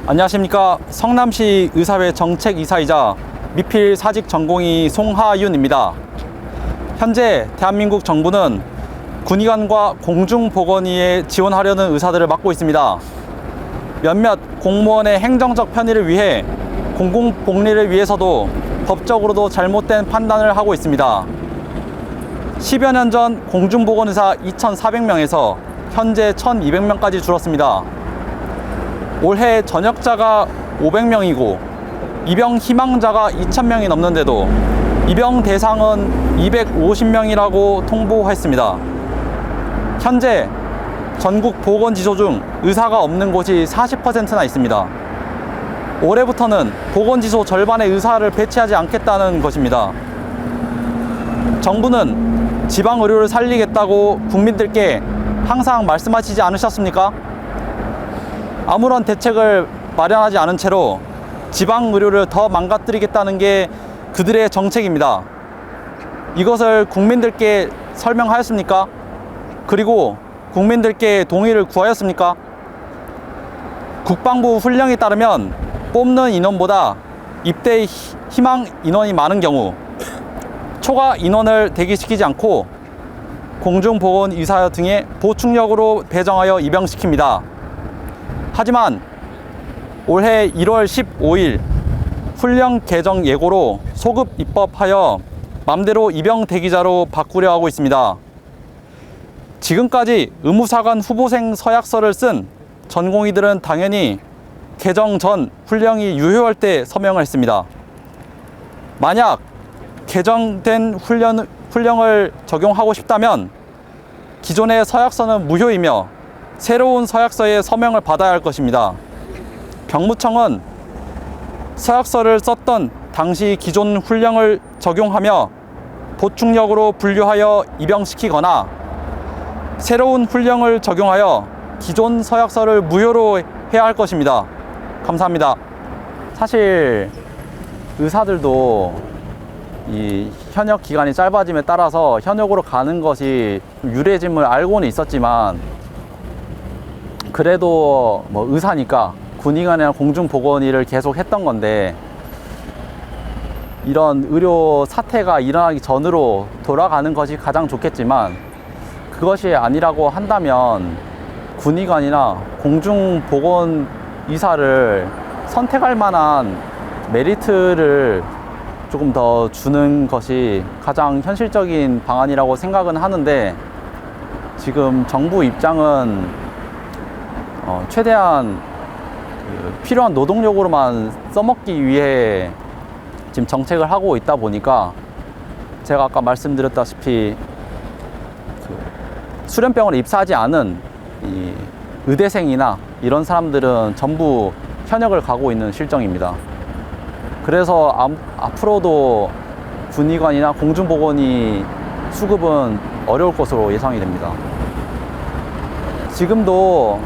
안녕하십니까. 성남시 의사회 정책이사이자 미필 사직 전공의 송하윤입니다. 현재 대한민국 정부는 군의관과 공중보건의에 지원하려는 의사들을 막고 있습니다. 몇몇 공무원의 행정적 편의를 위해 공공복리를 위해서도 법적으로도 잘못된 판단을 하고 있습니다. 10여 년 전 공중보건의사 2,400명에서 현재 1,200명까지 줄었습니다. 올해 전역자가 500명이고 입영 희망자가 2,000명이 넘는데도 입영 대상은 250명이라고 통보했습니다. 현재 전국 보건지소 중 의사가 없는 곳이 40%나 있습니다. 올해부터는 보건지소 절반의 의사를 배치하지 않겠다는 것입니다. 정부는 지방의료를 살리겠다고 국민들께 항상 말씀하시지 않으셨습니까? 아무런 대책을 마련하지 않은 채로 지방의료를 더 망가뜨리겠다는 게 그들의 정책입니다. 이것을 국민들께 설명하였습니까? 그리고 국민들께 동의를 구하였습니까? 국방부 훈령에 따르면 뽑는 인원보다 입대 희망 인원이 많은 경우 초과 인원을 대기시키지 않고 공중보건의사 등의 보충력으로 배정하여 입영시킵니다. 하지만 올해 1월 15일 훈령 개정 예고로 소급 입법하여 맘대로 입영 대기자로 바꾸려 하고 있습니다. 지금까지 의무사관 후보생 서약서를 쓴 전공의들은 당연히 개정 전 훈령이 유효할 때 서명을 했습니다. 만약 개정된 훈령을 적용하고 싶다면 기존의 서약서는 무효이며 새로운 서약서에 서명을 받아야 할 것입니다. 병무청은 서약서를 썼던 당시 기존 훈령을 적용하며 보충력으로 분류하여 입영시키거나 새로운 훈령을 적용하여 기존 서약서를 무효로 해야 할 것입니다. 감사합니다. 사실 의사들도 이 현역 기간이 짧아짐에 따라서 현역으로 가는 것이 유리해짐을 알고는 있었지만 그래도 뭐 의사니까 군의관이나 공중보건의를 계속 했던 건데 이런 의료 사태가 일어나기 전으로 돌아가는 것이 가장 좋겠지만 그것이 아니라고 한다면 군의관이나 공중보건의사를 선택할 만한 메리트를 조금 더 주는 것이 가장 현실적인 방안이라고 생각은 하는데 지금 정부 입장은 최대한 필요한 노동력으로만 써먹기 위해 지금 정책을 하고 있다 보니까 제가 아까 말씀드렸다시피 수련병원에 입사하지 않은 이 의대생이나 이런 사람들은 전부 현역을 가고 있는 실정입니다. 그래서 앞으로도 군의관이나 공중보건의 수급은 어려울 것으로 예상이 됩니다. 지금도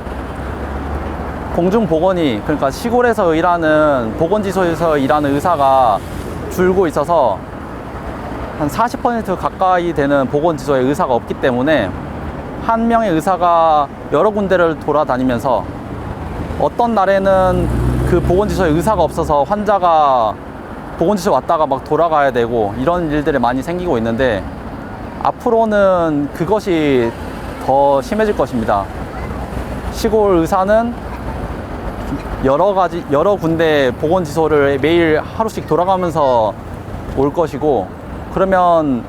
공중보건의, 그러니까 시골에서 일하는 보건지소에서 일하는 의사가 줄고 있어서 한 40% 가까이 되는 보건지소에 의사가 없기 때문에 한 명의 의사가 여러 군데를 돌아다니면서 어떤 날에는 그 보건지소에 의사가 없어서 환자가 보건지소에 왔다가 막 돌아가야 되고 이런 일들이 많이 생기고 있는데 앞으로는 그것이 더 심해질 것입니다. 시골 의사는 여러 군데 보건지소를 매일 하루씩 돌아가면서 올 것이고 그러면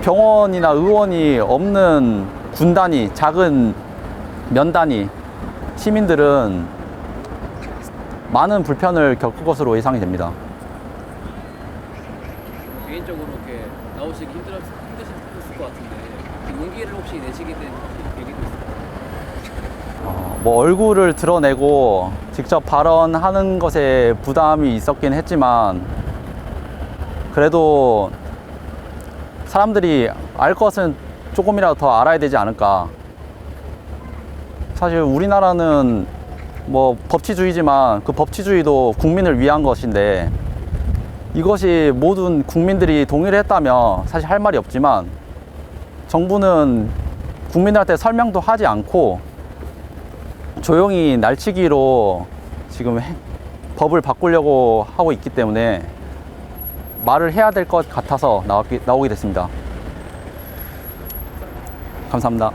병원이나 의원이 없는 군단위, 작은 면단위 시민들은 많은 불편을 겪을 것으로 예상이 됩니다. 개인적으로 이렇게 나오시기 힘드셨을 것 같은데 용기를 혹시 내시게 된 계기도 있을까요? 뭐 얼굴을 드러내고 직접 발언하는 것에 부담이 있었긴 했지만 그래도 사람들이 알 것은 조금이라도 더 알아야 되지 않을까. 사실 우리나라는 뭐 법치주의지만 그 법치주의도 국민을 위한 것인데 이것이 모든 국민들이 동의를 했다면 사실 할 말이 없지만 정부는 국민들한테 설명도 하지 않고 조용히 날치기로 지금 법을 바꾸려고 하고 있기 때문에 말을 해야 될 것 같아서 나오게 됐습니다. 감사합니다.